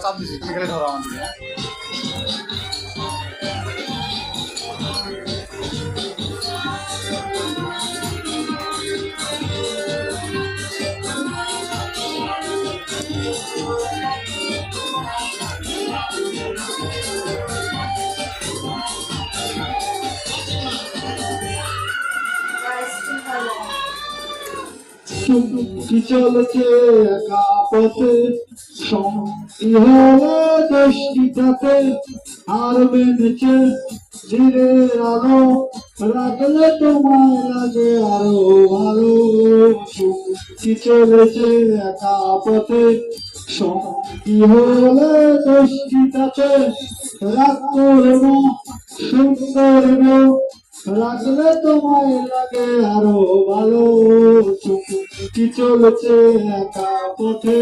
চাপ দিচ্ছি, তুমি খেলে ধরো আমার দিকে। কি চলেছে একা পথে সঙ্গী হলে দশটিটাতে আর মেনেছে দিনের আলো রাখলে তোমায় লাগে আরো ভালো। কি চলেছে একা পথে সঙ্গী হলে দশটিটাতে রাগ করবো সুন্দর রাখলে তোমায় লাগে আরো ভালো। কি চলেছে একা পথে